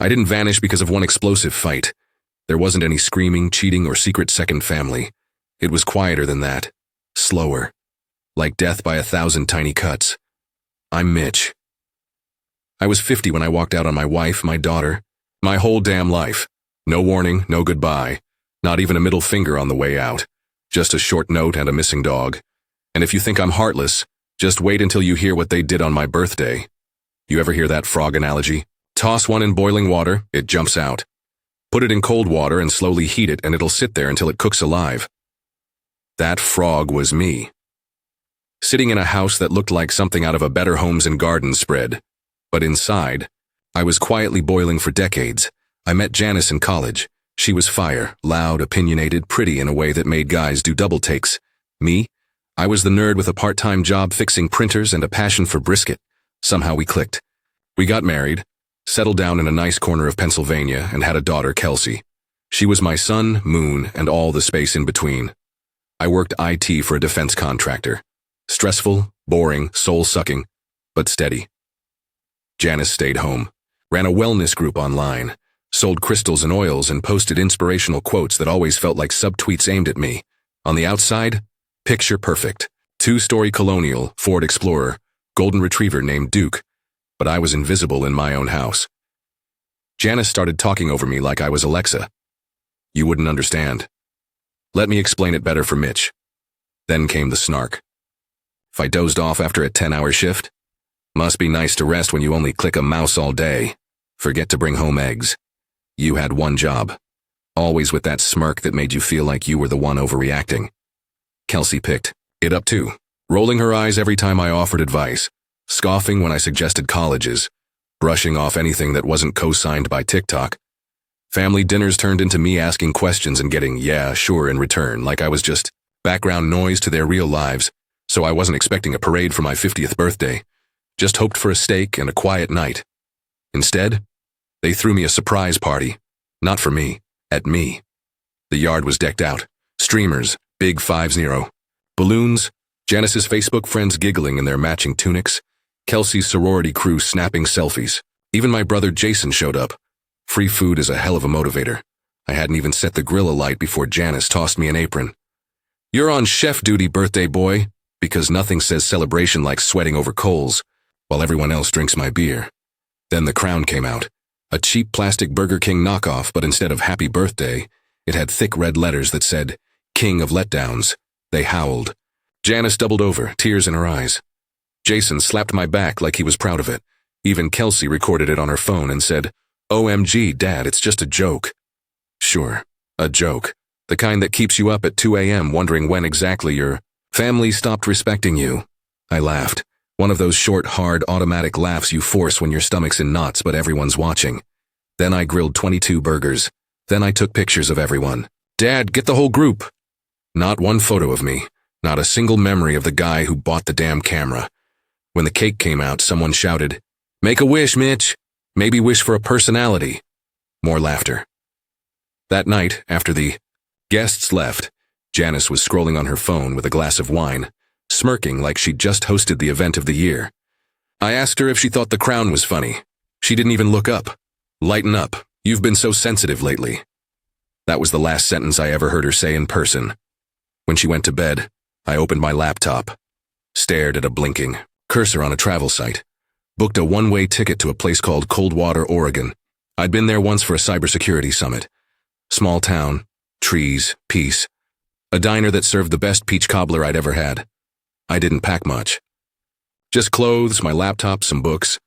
I didn't vanish because of one explosive fight. There wasn't any screaming, cheating, or secret second family. It was quieter than that. Slower. Like death by 1,000 tiny cuts. I'm Mitch. I was 50 when I walked out on my wife, my daughter, my whole damn life. No warning, no goodbye. Not even a middle finger on the way out. Just a short note and a missing dog. And if you think I'm heartless, just wait until you hear what they did on my birthday. You ever hear that frog analogy? Toss one in boiling water, it jumps out. Put it in cold water and slowly heat it, and it'll sit there until it cooks alive. That frog was me. Sitting in a house that looked like something out of a Better Homes and Gardens spread. But inside, I was quietly boiling for decades. I met Janice in college. She was fire, loud, opinionated, pretty in a way that made guys do double takes. Me? I was the nerd with a part-time job fixing printers and a passion for brisket. Somehow we clicked. We got married, settled down in a nice corner of Pennsylvania, and had a daughter, Kelsey. She was my sun, moon, and all the space in between. I worked IT for a defense contractor. Stressful, boring, soul-sucking, but steady. Janice stayed home, ran a wellness group online, sold crystals and oils, and posted inspirational quotes that always felt like subtweets aimed at me. On the outside, picture perfect. 2-story colonial, Ford Explorer, golden retriever named Duke, but I was invisible in my own house. Janice started talking over me like I was Alexa. You wouldn't understand. Let me explain it better for Mitch. Then came the snark. If I dozed off after a 10-hour shift, must be nice to rest when you only click a mouse all day. Forget to bring home eggs. You had one job. Always with that smirk that made you feel like you were the one overreacting. Kelsey picked it up too, rolling her eyes every time I offered advice, scoffing when I suggested colleges, brushing off anything that wasn't co-signed by TikTok. Family dinners turned into me asking questions and getting yeah, sure in return, like I was just background noise to their real lives, so I wasn't expecting a parade for my 50th birthday. Just hoped for a steak and a quiet night. Instead, they threw me a surprise party. Not for me, at me. The yard was decked out. Streamers, big 5-0. Balloons, Janice's Facebook friends giggling in their matching tunics, Kelsey's sorority crew snapping selfies. Even my brother Jason showed up. Free food is a hell of a motivator. I hadn't even set the grill alight before Janice tossed me an apron. You're on chef duty, birthday boy, because nothing says celebration like sweating over coals, while everyone else drinks my beer. Then the crown came out. A cheap plastic Burger King knockoff, but instead of happy birthday, it had thick red letters that said, King of Letdowns. They howled. Janice doubled over, tears in her eyes. Jason slapped my back like he was proud of it. Even Kelsey recorded it on her phone and said, OMG, Dad, it's just a joke. Sure, a joke. The kind that keeps you up at 2 a.m. wondering when exactly your family stopped respecting you. I laughed. One of those short, hard, automatic laughs you force when your stomach's in knots but everyone's watching. Then I grilled 22 burgers. Then I took pictures of everyone. Dad, get the whole group. Not one photo of me. Not a single memory of the guy who bought the damn camera. When the cake came out, someone shouted, Make a wish, Mitch. Maybe wish for a personality. More laughter. That night, after the guests left, Janice was scrolling on her phone with a glass of wine, smirking like she'd just hosted the event of the year. I asked her if she thought the crown was funny. She didn't even look up. Lighten up. You've been so sensitive lately. That was the last sentence I ever heard her say in person. When she went to bed, I opened my laptop, stared at a blinking cursor on a travel site, booked a one-way ticket to a place called Coldwater, Oregon. I'd been there once for a cybersecurity summit. Small town, trees, peace. A diner that served the best peach cobbler I'd ever had. I didn't pack much. Just clothes, my laptop, some books,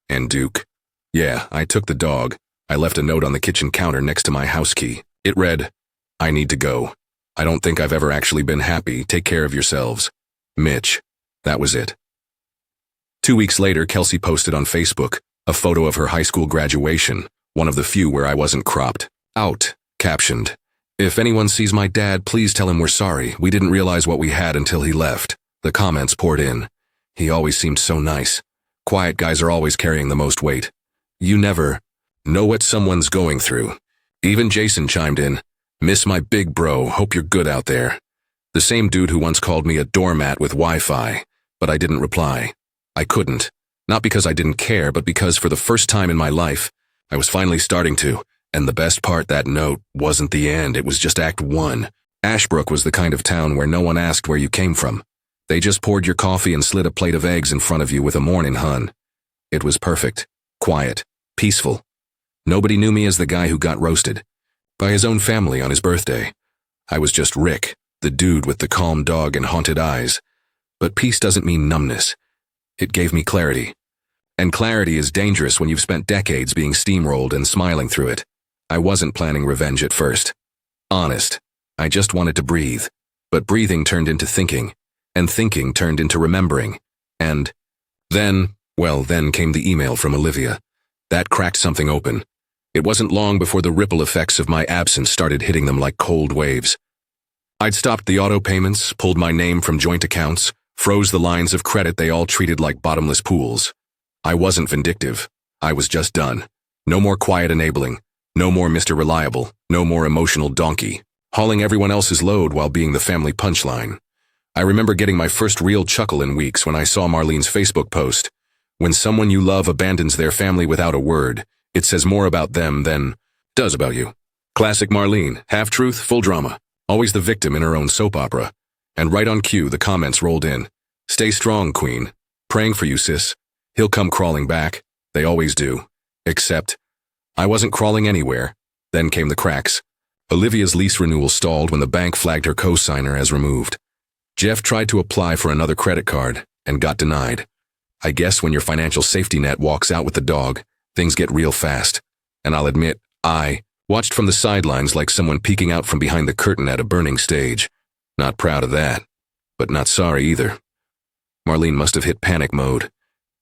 and Duke. Yeah, I took the dog. I left a note on the kitchen counter next to my house key. It read, I need to go. I don't think I've ever actually been happy. Take care of yourselves. Mitch. That was it. 2 weeks later, Kelsey posted on Facebook a photo of her high school graduation, one of the few where I wasn't cropped out, captioned, If anyone sees my dad, please tell him we're sorry. We didn't realize what we had until he left. The comments poured in. He always seemed so nice. Quiet guys are always carrying the most weight. You never know what someone's going through. Even Jason chimed in. Miss my big bro, hope you're good out there. The same dude who once called me a doormat with Wi-Fi, but I didn't reply. I couldn't. Not because I didn't care, but because for the first time in my life, I was finally starting to, and the best part, that note wasn't the end, it was just Act 1. Ashbrook was the kind of town where no one asked where you came from. They just poured your coffee and slid a plate of eggs in front of you with a "mornin', hun." It was perfect, quiet, peaceful. Nobody knew me as the guy who got roasted by his own family on his birthday. I was just Rick, the dude with the calm dog and haunted eyes. But peace doesn't mean numbness. It gave me clarity. And clarity is dangerous when you've spent decades being steamrolled and smiling through it. I wasn't planning revenge at first. Honest. I just wanted to breathe. But breathing turned into thinking. And thinking turned into remembering. And then came the email from Olivia. That cracked something open. It wasn't long before the ripple effects of my absence started hitting them like cold waves. I'd stopped the auto payments, pulled my name from joint accounts, froze the lines of credit they all treated like bottomless pools. I wasn't vindictive. I was just done. No more quiet enabling. No more Mr. Reliable. No more emotional donkey, hauling everyone else's load while being the family punchline. I remember getting my first real chuckle in weeks when I saw Marlene's Facebook post. When someone you love abandons their family without a word, it says more about them than does about you. Classic Marlene, half-truth, full drama. Always the victim in her own soap opera. And right on cue, the comments rolled in. "Stay strong, Queen. Praying for you, sis. He'll come crawling back. They always do." Except, I wasn't crawling anywhere. Then came the cracks. Olivia's lease renewal stalled when the bank flagged her co-signer as removed. Jeff tried to apply for another credit card and got denied. I guess when your financial safety net walks out with the dog, things get real fast. And I'll admit, I watched from the sidelines like someone peeking out from behind the curtain at a burning stage. Not proud of that, but not sorry either. Marlene must have hit panic mode,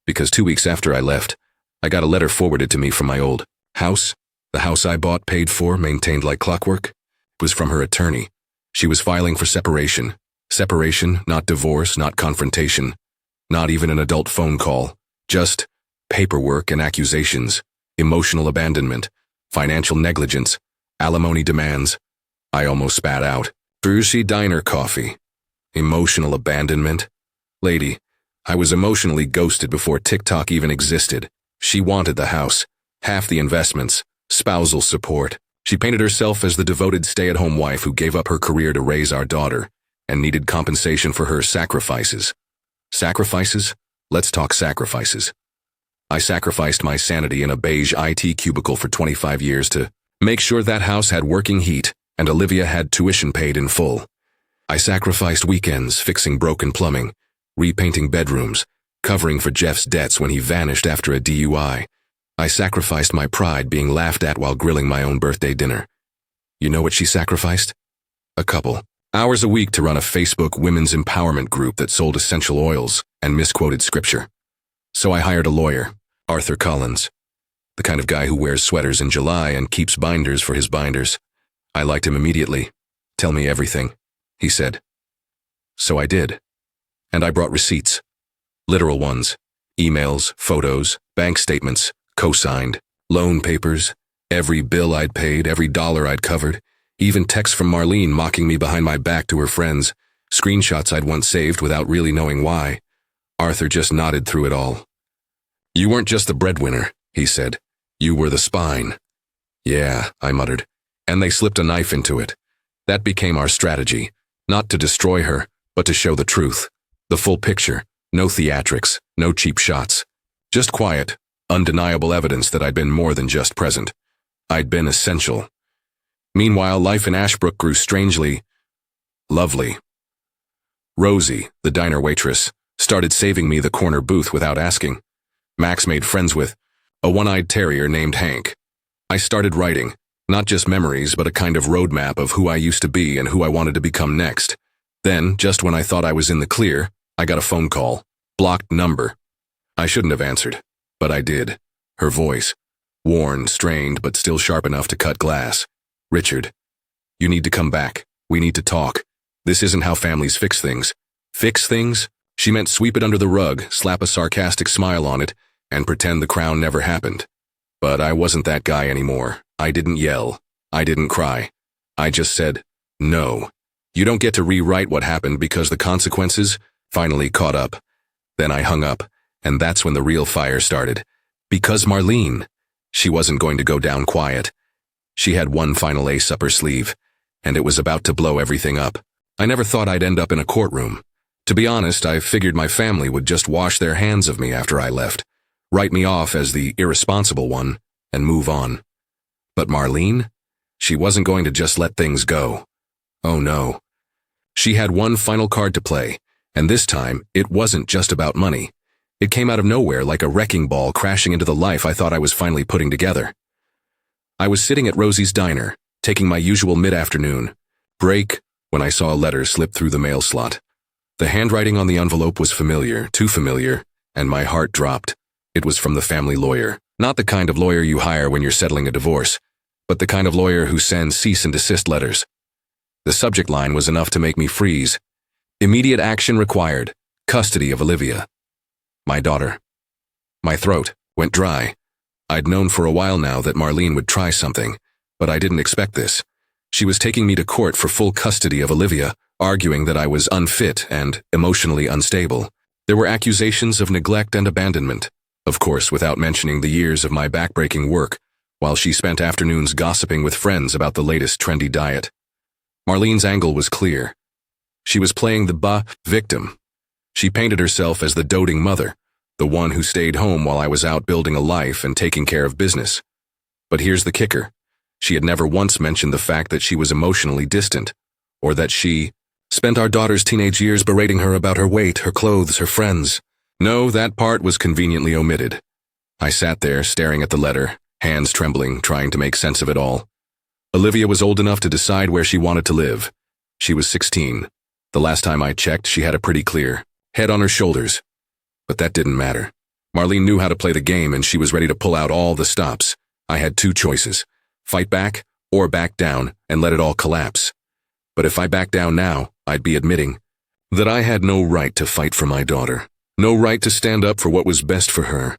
because 2 weeks after I left, I got a letter forwarded to me from my old house. The house I bought, paid for, maintained like clockwork. It was from her attorney. She was filing for separation. Separation, not divorce, not confrontation. Not even an adult phone call. Just paperwork and accusations. Emotional abandonment. Financial negligence. Alimony demands. I almost spat out. Brucey diner coffee. Emotional abandonment? Lady, I was emotionally ghosted before TikTok even existed. She wanted the house. Half the investments. Spousal support. She painted herself as the devoted stay-at-home wife who gave up her career to raise our daughter and needed compensation for her sacrifices. Sacrifices? Let's talk sacrifices. I sacrificed my sanity in a beige IT cubicle for 25 years to make sure that house had working heat and Olivia had tuition paid in full. I sacrificed weekends fixing broken plumbing, repainting bedrooms, covering for Jeff's debts when he vanished after a DUI. I sacrificed my pride being laughed at while grilling my own birthday dinner. You know what she sacrificed? A couple hours a week to run a Facebook women's empowerment group that sold essential oils and misquoted scripture. So I hired a lawyer, Arthur Collins, the kind of guy who wears sweaters in July and keeps binders for his binders. I liked him immediately. "Tell me everything," he said. So I did. And I brought receipts. Literal ones. Emails, photos, bank statements, co-signed, loan papers, every bill I'd paid, every dollar I'd covered, even texts from Marlene mocking me behind my back to her friends, screenshots I'd once saved without really knowing why. Arthur just nodded through it all. "You weren't just the breadwinner," he said. "You were the spine." "Yeah," I muttered, and they slipped a knife into it. That became our strategy, not to destroy her, but to show the truth, the full picture, no theatrics, no cheap shots. Just quiet, undeniable evidence that I'd been more than just present. I'd been essential. Meanwhile, life in Ashbrook grew strangely lovely. Rosie, the diner waitress, started saving me the corner booth without asking. Max made friends with a one-eyed terrier named Hank. I started writing, not just memories, but a kind of roadmap of who I used to be and who I wanted to become next. Then, just when I thought I was in the clear, I got a phone call. Blocked number. I shouldn't have answered, but I did. Her voice. Worn, strained, but still sharp enough to cut glass. "Richard, you need to come back. We need to talk. This isn't how families fix things." Fix things? She meant sweep it under the rug, slap a sarcastic smile on it, and pretend the crown never happened. But I wasn't that guy anymore. I didn't yell. I didn't cry. I just said, "No. You don't get to rewrite what happened because the consequences finally caught up." Then I hung up, and that's when the real fire started. Because Marlene. She wasn't going to go down quiet. She had one final ace up her sleeve, and it was about to blow everything up. I never thought I'd end up in a courtroom. To be honest, I figured my family would just wash their hands of me after I left, write me off as the irresponsible one, and move on. But Marlene? She wasn't going to just let things go. Oh no. She had one final card to play, and this time, it wasn't just about money. It came out of nowhere like a wrecking ball crashing into the life I thought I was finally putting together. I was sitting at Rosie's diner, taking my usual mid-afternoon break, when I saw a letter slip through the mail slot. The handwriting on the envelope was familiar, too familiar, and my heart dropped. It was from the family lawyer. Not the kind of lawyer you hire when you're settling a divorce, but the kind of lawyer who sends cease and desist letters. The subject line was enough to make me freeze. Immediate action required. Custody of Olivia. My daughter. My throat went dry. I'd known for a while now that Marlene would try something, but I didn't expect this. She was taking me to court for full custody of Olivia, arguing that I was unfit and emotionally unstable. There were accusations of neglect and abandonment, of course without mentioning the years of my backbreaking work, while she spent afternoons gossiping with friends about the latest trendy diet. Marlene's angle was clear. She was playing the victim. She painted herself as the doting mother, the one who stayed home while I was out building a life and taking care of business. But here's the kicker. She had never once mentioned the fact that she was emotionally distant, or that she spent our daughter's teenage years berating her about her weight, her clothes, her friends. No, that part was conveniently omitted. I sat there, staring at the letter, hands trembling, trying to make sense of it all. Olivia was old enough to decide where she wanted to live. She was 16. The last time I checked, she had a pretty clear head on her shoulders. But that didn't matter. Marlene knew how to play the game, and she was ready to pull out all the stops. I had two choices: fight back or back down and let it all collapse. But if I backed down now, I'd be admitting that I had no right to fight for my daughter, no right to stand up for what was best for her.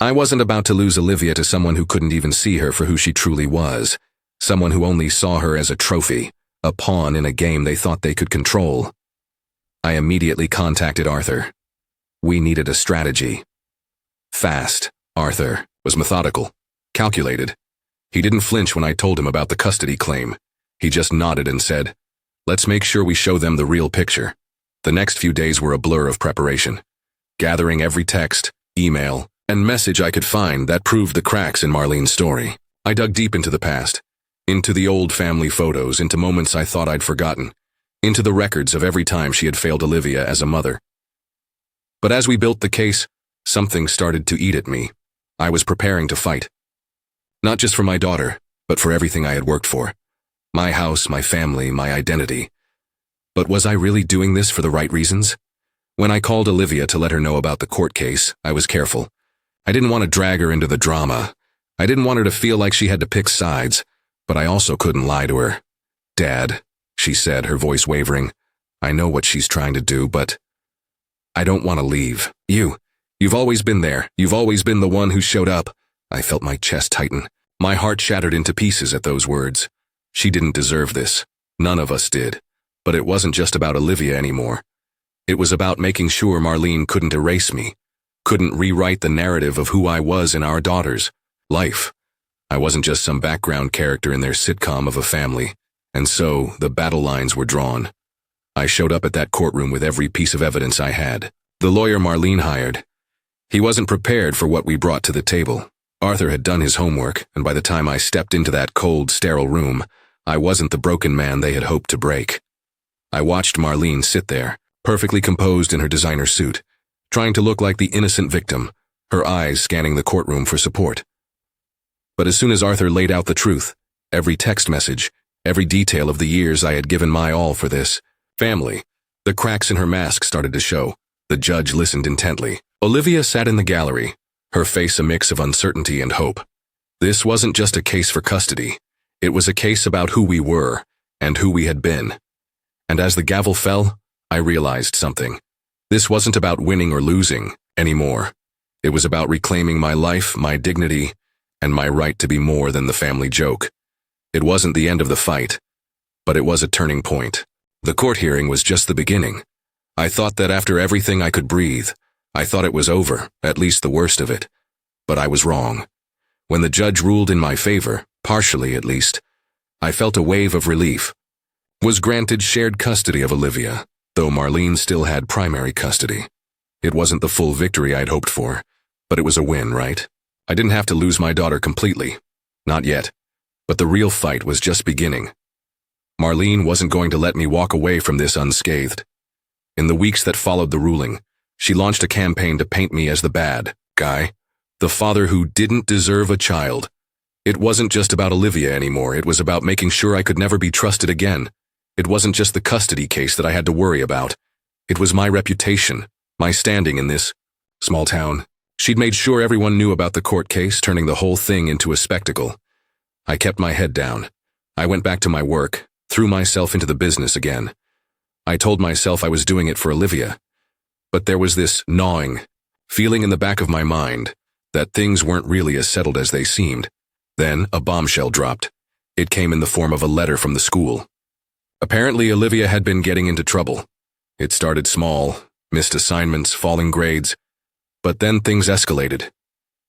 I wasn't about to lose Olivia to someone who couldn't even see her for who she truly was, someone who only saw her as a trophy, a pawn in a game they thought they could control. I immediately contacted Arthur. We needed a strategy. Fast. Arthur was methodical, calculated. He didn't flinch when I told him about the custody claim. He just nodded and said, "Let's make sure we show them the real picture." The next few days were a blur of preparation, gathering every text, email, and message I could find that proved the cracks in Marlene's story. I dug deep into the past, into the old family photos, into moments I thought I'd forgotten, into the records of every time she had failed Olivia as a mother. But as we built the case, something started to eat at me. I was preparing to fight. Not just for my daughter, but for everything I had worked for. My house, my family, my identity. But was I really doing this for the right reasons? When I called Olivia to let her know about the court case, I was careful. I didn't want to drag her into the drama. I didn't want her to feel like she had to pick sides, but I also couldn't lie to her. "Dad," she said, her voice wavering, "I know what she's trying to do, but I don't want to leave. You've always been there. You've always been the one who showed up." I felt my chest tighten. My heart shattered into pieces at those words. She didn't deserve this. None of us did. But it wasn't just about Olivia anymore. It was about making sure Marlene couldn't erase me, couldn't rewrite the narrative of who I was in our daughter's life. I wasn't just some background character in their sitcom of a family, and so the battle lines were drawn. I showed up at that courtroom with every piece of evidence I had. The lawyer Marlene hired. He wasn't prepared for what we brought to the table. Arthur had done his homework, and by the time I stepped into that cold, sterile room, I wasn't the broken man they had hoped to break. I watched Marlene sit there, perfectly composed in her designer suit, trying to look like the innocent victim, her eyes scanning the courtroom for support. But as soon as Arthur laid out the truth, every text message, every detail of the years I had given my all for this family, the cracks in her mask started to show. The judge listened intently. Olivia sat in the gallery, her face a mix of uncertainty and hope. This wasn't just a case for custody. It was a case about who we were and who we had been. And as the gavel fell, I realized something. This wasn't about winning or losing anymore. It was about reclaiming my life, my dignity, and my right to be more than the family joke. It wasn't the end of the fight, but it was a turning point. The court hearing was just the beginning. I thought that after everything I could breathe, I thought it was over, at least the worst of it. But I was wrong. When the judge ruled in my favor, partially at least, I felt a wave of relief. Was granted shared custody of Olivia, though Marlene still had primary custody. It wasn't the full victory I'd hoped for, but it was a win, right? I didn't have to lose my daughter completely. Not yet. But the real fight was just beginning. Marlene wasn't going to let me walk away from this unscathed. In the weeks that followed the ruling, she launched a campaign to paint me as the bad guy, the father who didn't deserve a child. It wasn't just about Olivia anymore, it was about making sure I could never be trusted again. It wasn't just the custody case that I had to worry about. It was my reputation, my standing in this small town. She'd made sure everyone knew about the court case, turning the whole thing into a spectacle. I kept my head down. I went back to my work, threw myself into the business again. I told myself I was doing it for Olivia. But there was this gnawing feeling in the back of my mind that things weren't really as settled as they seemed. Then a bombshell dropped. It came in the form of a letter from the school. Apparently, Olivia had been getting into trouble. It started small, missed assignments, falling grades. But then things escalated.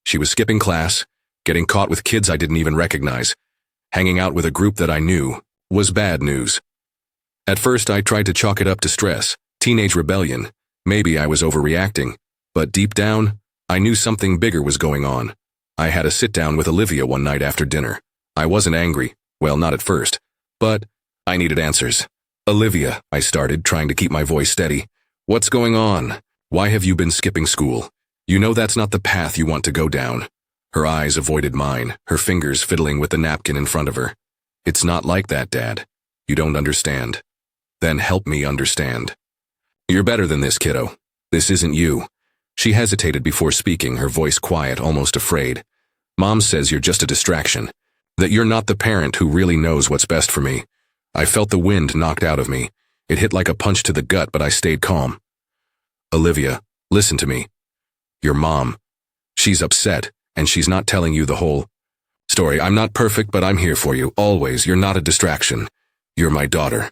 She was skipping class, getting caught with kids I didn't even recognize. Hanging out with a group that I knew was bad news. At first, I tried to chalk it up to stress, teenage rebellion. Maybe I was overreacting. But deep down, I knew something bigger was going on. I had a sit-down with Olivia one night after dinner. I wasn't angry. Well, not at first. But I needed answers. Olivia, I started, trying to keep my voice steady. What's going on? Why have you been skipping school? You know that's not the path you want to go down. Her eyes avoided mine, her fingers fiddling with the napkin in front of her. It's not like that, Dad. You don't understand. Then help me understand. You're better than this, kiddo. This isn't you. She hesitated before speaking, her voice quiet, almost afraid. Mom says you're just a distraction. That you're not the parent who really knows what's best for me. I felt the wind knocked out of me. It hit like a punch to the gut, but I stayed calm. Olivia, listen to me. Your mom. She's upset, and she's not telling you the whole story. I'm not perfect, but I'm here for you, always. You're not a distraction. You're my daughter.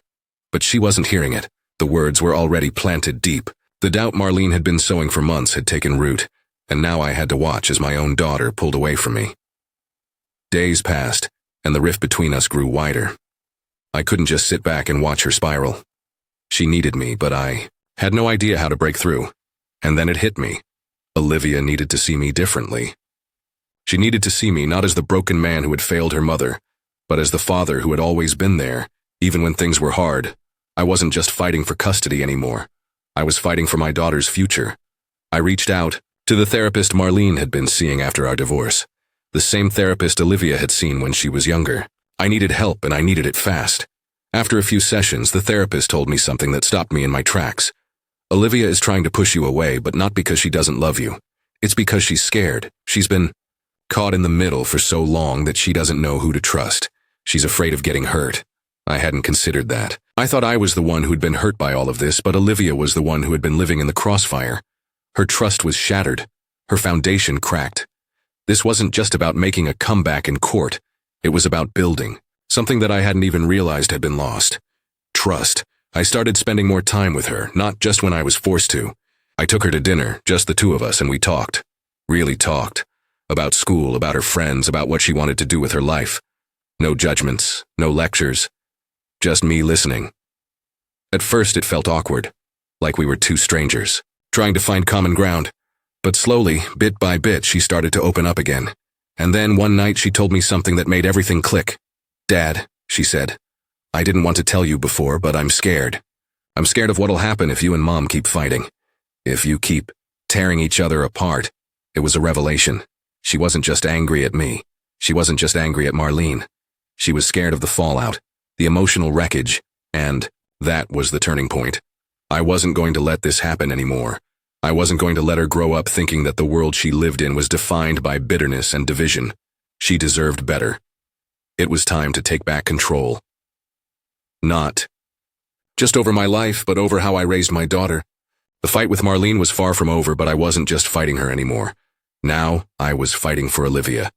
But she wasn't hearing it. The words were already planted deep. The doubt Marlene had been sowing for months had taken root, and now I had to watch as my own daughter pulled away from me. Days passed, and the rift between us grew wider. I couldn't just sit back and watch her spiral. She needed me, but I had no idea how to break through. And then it hit me. Olivia needed to see me differently. She needed to see me not as the broken man who had failed her mother, but as the father who had always been there, even when things were hard. I wasn't just fighting for custody anymore. I was fighting for my daughter's future. I reached out to the therapist Marlene had been seeing after our divorce, the same therapist Olivia had seen when she was younger. I needed help, and I needed it fast. After a few sessions, the therapist told me something that stopped me in my tracks. Olivia is trying to push you away, but not because she doesn't love you. It's because she's scared. She's been caught in the middle for so long that she doesn't know who to trust. She's afraid of getting hurt. I hadn't considered that. I thought I was the one who'd been hurt by all of this, but Olivia was the one who had been living in the crossfire. Her trust was shattered. Her foundation cracked. This wasn't just about making a comeback in court. It was about building, something that I hadn't even realized had been lost. Trust. I started spending more time with her, not just when I was forced to. I took her to dinner, just the two of us, and we talked. Really talked. About school, about her friends, about what she wanted to do with her life. No judgments, no lectures. Just me listening. At first it felt awkward, like we were two strangers, trying to find common ground. But slowly, bit by bit, she started to open up again. And then one night she told me something that made everything click. Dad, she said, I didn't want to tell you before, but I'm scared. I'm scared of what'll happen if you and Mom keep fighting. If you keep tearing each other apart. It was a revelation. She wasn't just angry at me. She wasn't just angry at Marlene. She was scared of the fallout, the emotional wreckage, and that was the turning point. I wasn't going to let this happen anymore. I wasn't going to let her grow up thinking that the world she lived in was defined by bitterness and division. She deserved better. It was time to take back control. Not just over my life, but over how I raised my daughter. The fight with Marlene was far from over, but I wasn't just fighting her anymore. Now, I was fighting for Olivia.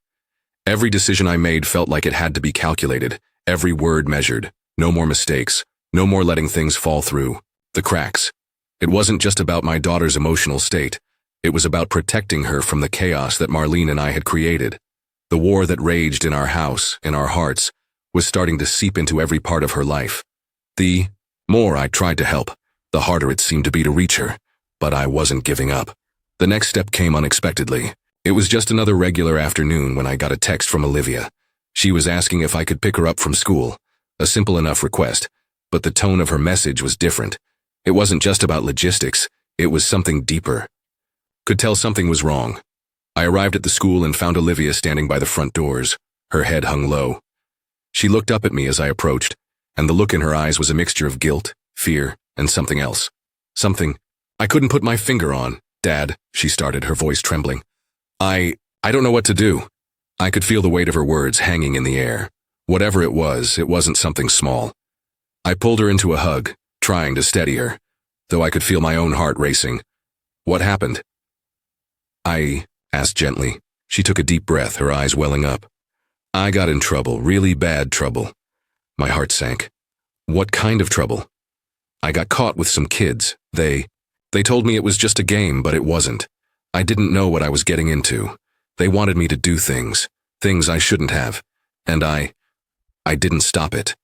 Every decision I made felt like it had to be calculated, every word measured. No more mistakes, no more letting things fall through the cracks. It wasn't just about my daughter's emotional state. It was about protecting her from the chaos that Marlene and I had created. The war that raged in our house, in our hearts, was starting to seep into every part of her life. The more I tried to help, the harder it seemed to be to reach her, but I wasn't giving up. The next step came unexpectedly. It was just another regular afternoon when I got a text from Olivia. She was asking if I could pick her up from school. A simple enough request, but the tone of her message was different. It wasn't just about logistics, it was something deeper. Could tell something was wrong. I arrived at the school and found Olivia standing by the front doors. Her head hung low. She looked up at me as I approached, and the look in her eyes was a mixture of guilt, fear, and something else. Something I couldn't put my finger on. Dad, she started, her voice trembling. I don't know what to do. I could feel the weight of her words hanging in the air. Whatever it wasn't something small. I pulled her into a hug, trying to steady her, though I could feel my own heart racing. What happened? I asked gently. She took a deep breath, her eyes welling up. I got in trouble, really bad trouble. My heart sank. What kind of trouble? I got caught with some kids. They told me it was just a game, but it wasn't. I didn't know what I was getting into. They wanted me to do things I shouldn't have, and I didn't stop it.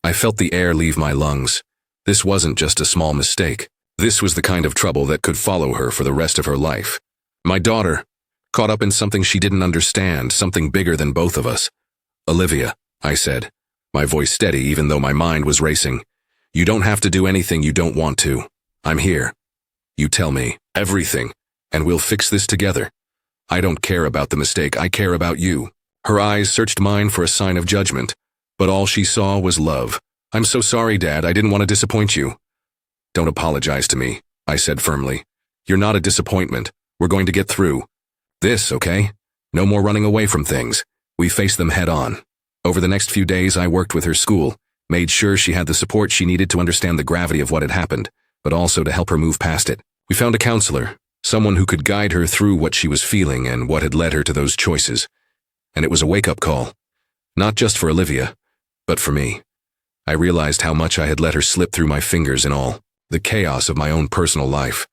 I felt the air leave my lungs. This wasn't just a small mistake. This was the kind of trouble that could follow her for the rest of her life. My daughter, caught up in something she didn't understand, something bigger than both of us. Olivia, I said, my voice steady even though my mind was racing. You don't have to do anything you don't want to. I'm here. You tell me everything, and we'll fix this together. I don't care about the mistake, I care about you. Her eyes searched mine for a sign of judgment, but all she saw was love. I'm so sorry, Dad, I didn't want to disappoint you. Don't apologize to me, I said firmly. You're not a disappointment. We're going to get through this, okay? No more running away from things. We face them head on. Over the next few days, I worked with her school, made sure she had the support she needed to understand the gravity of what had happened, but also to help her move past it. We found a counselor, someone who could guide her through what she was feeling and what had led her to those choices. And it was a wake-up call. Not just for Olivia, but for me. I realized how much I had let her slip through my fingers in all the chaos of my own personal life.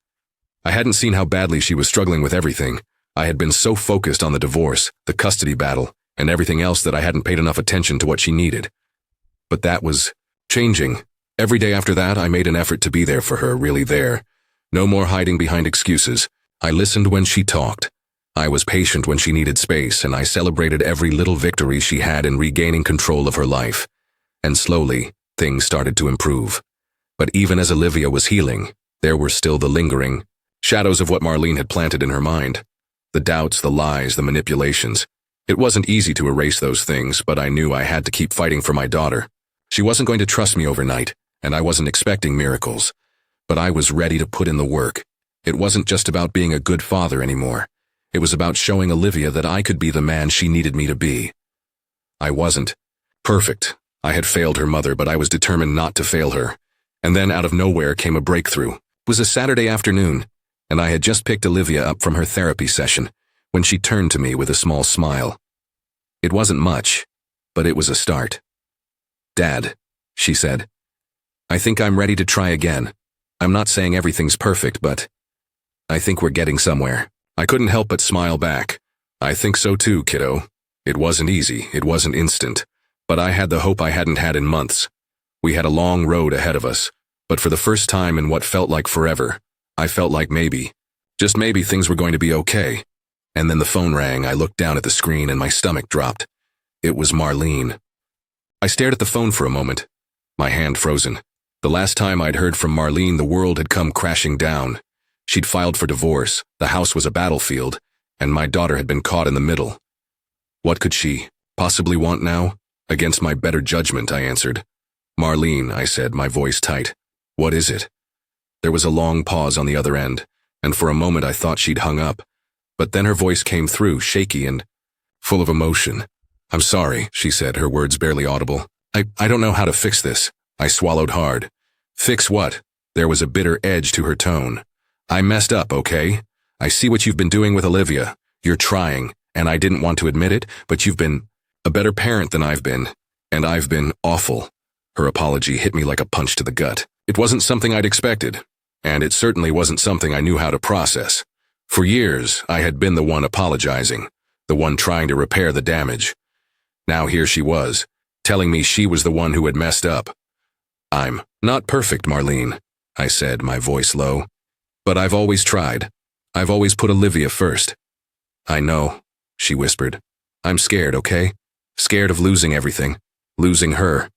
I hadn't seen how badly she was struggling with everything. I had been so focused on the divorce, the custody battle, and everything else that I hadn't paid enough attention to what she needed. But that was changing. Every day after that, I made an effort to be there for her, really there. No more hiding behind excuses. I listened when she talked. I was patient when she needed space, and I celebrated every little victory she had in regaining control of her life. And slowly, things started to improve. But even as Olivia was healing, there were still the lingering shadows of what Marlene had planted in her mind. The doubts, the lies, the manipulations. It wasn't easy to erase those things, but I knew I had to keep fighting for my daughter. She wasn't going to trust me overnight, and I wasn't expecting miracles. But I was ready to put in the work. It wasn't just about being a good father anymore. It was about showing Olivia that I could be the man she needed me to be. I wasn't perfect. I had failed her mother, but I was determined not to fail her. And then out of nowhere came a breakthrough. It was a Saturday afternoon, and I had just picked Olivia up from her therapy session when she turned to me with a small smile. It wasn't much, but it was a start. Dad, she said, I think I'm ready to try again. I'm not saying everything's perfect, but I think we're getting somewhere. I couldn't help but smile back. I think so too, kiddo. It wasn't easy, it wasn't instant, but I had the hope I hadn't had in months. We had a long road ahead of us, but for the first time in what felt like forever, I felt like maybe, just maybe things were going to be okay. And then the phone rang, I looked down at the screen and my stomach dropped. It was Marlene. I stared at the phone for a moment, my hand frozen. The last time I'd heard from Marlene, the world had come crashing down. She'd filed for divorce, the house was a battlefield, and my daughter had been caught in the middle. What could she possibly want now? Against my better judgment, I answered. Marlene, I said, my voice tight. What is it? There was a long pause on the other end, and for a moment I thought she'd hung up. But then her voice came through, shaky and full of emotion. I'm sorry, she said, her words barely audible. I don't know how to fix this. I swallowed hard. Fix what? There was a bitter edge to her tone. I messed up, okay? I see what you've been doing with Olivia. You're trying, and I didn't want to admit it, but you've been a better parent than I've been, and I've been awful. Her apology hit me like a punch to the gut. It wasn't something I'd expected, and it certainly wasn't something I knew how to process. For years, I had been the one apologizing, the one trying to repair the damage. Now here she was, telling me she was the one who had messed up. "I'm not perfect, Marlene," I said, my voice low. "But I've always tried. I've always put Olivia first." "I know," she whispered. "I'm scared, okay? Scared of losing everything. Losing her."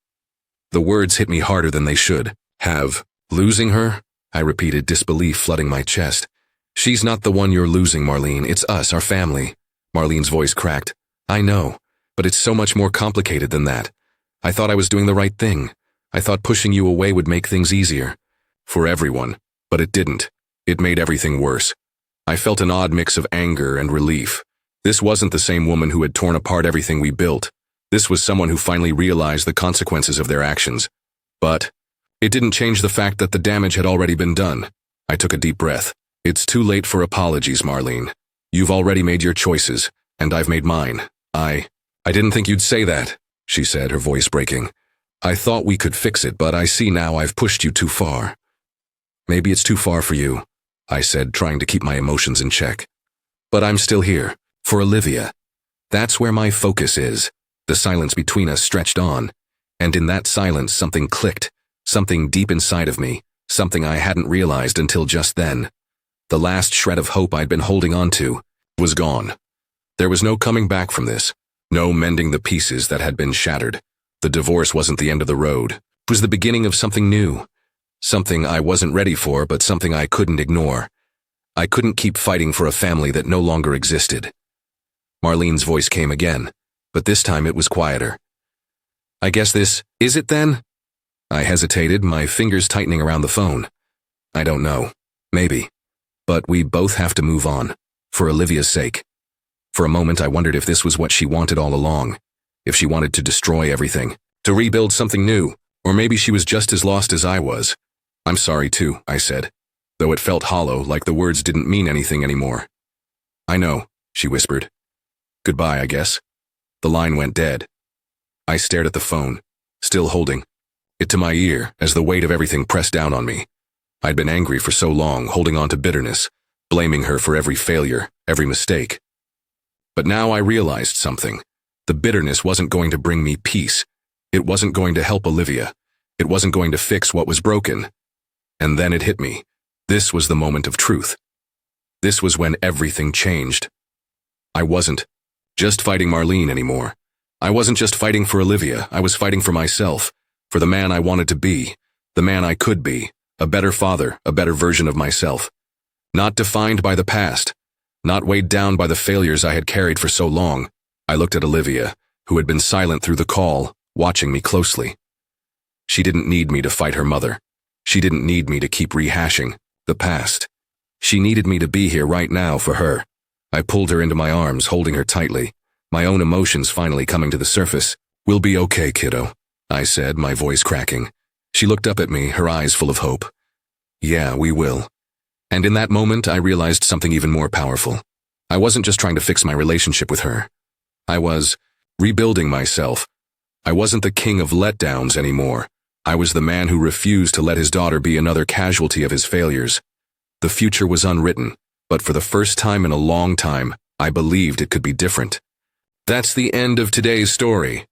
The words hit me harder than they should have. "Losing her?" I repeated, disbelief flooding my chest. "She's not the one you're losing, Marlene. It's us, our family." Marlene's voice cracked. "I know, but it's so much more complicated than that. I thought I was doing the right thing. I thought pushing you away would make things easier. For everyone. But it didn't. It made everything worse. I felt an odd mix of anger and relief. This wasn't the same woman who had torn apart everything we built. This was someone who finally realized the consequences of their actions. But it didn't change the fact that the damage had already been done. I took a deep breath. "It's too late for apologies, Marlene. You've already made your choices, and I've made mine. I didn't think you'd say that," she said, her voice breaking. "I thought we could fix it, but I see now I've pushed you too far." "Maybe it's too far for you," I said, trying to keep my emotions in check. "But I'm still here, for Olivia. That's where my focus is." The silence between us stretched on, and in that silence something clicked, something deep inside of me, something I hadn't realized until just then. The last shred of hope I'd been holding on to was gone. There was no coming back from this, no mending the pieces that had been shattered. The divorce wasn't the end of the road. It was the beginning of something new, something I wasn't ready for, but something I couldn't ignore. I couldn't keep fighting for a family that no longer existed. Marlene's voice came again, but this time it was quieter. "I guess this is it then?" I hesitated, my fingers tightening around the phone. "I don't know. Maybe. But we both have to move on, for Olivia's sake." For a moment I wondered if this was what she wanted all along, if she wanted to destroy everything, to rebuild something new, or maybe she was just as lost as I was. "I'm sorry too," I said, though it felt hollow, like the words didn't mean anything anymore. "I know," she whispered. "Goodbye, I guess." The line went dead. I stared at the phone, still holding it to my ear as the weight of everything pressed down on me. I'd been angry for so long, holding on to bitterness, blaming her for every failure, every mistake. But now I realized something. The bitterness wasn't going to bring me peace. It wasn't going to help Olivia. It wasn't going to fix what was broken. And then it hit me. This was the moment of truth. This was when everything changed. I wasn't just fighting Marlene anymore. I wasn't just fighting for Olivia. I was fighting for myself, for the man I wanted to be, the man I could be, a better father, a better version of myself. Not defined by the past, not weighed down by the failures I had carried for so long. I looked at Olivia, who had been silent through the call, watching me closely. She didn't need me to fight her mother. She didn't need me to keep rehashing the past. She needed me to be here right now for her. I pulled her into my arms, holding her tightly, my own emotions finally coming to the surface. "We'll be okay, kiddo," I said, my voice cracking. She looked up at me, her eyes full of hope. "Yeah, we will." And in that moment, I realized something even more powerful. I wasn't just trying to fix my relationship with her. I was rebuilding myself. I wasn't the king of letdowns anymore. I was the man who refused to let his daughter be another casualty of his failures. The future was unwritten, but for the first time in a long time, I believed it could be different. That's the end of today's story.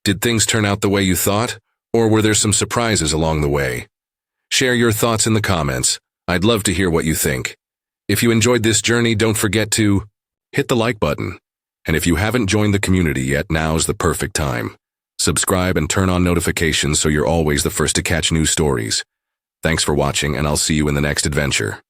Did things turn out the way you thought, or were there some surprises along the way? Share your thoughts in the comments. I'd love to hear what you think. If you enjoyed this journey, don't forget to hit the like button. And if you haven't joined the community yet, now's the perfect time. Subscribe and turn on notifications so you're always the first to catch new stories. Thanks for watching, and I'll see you in the next adventure.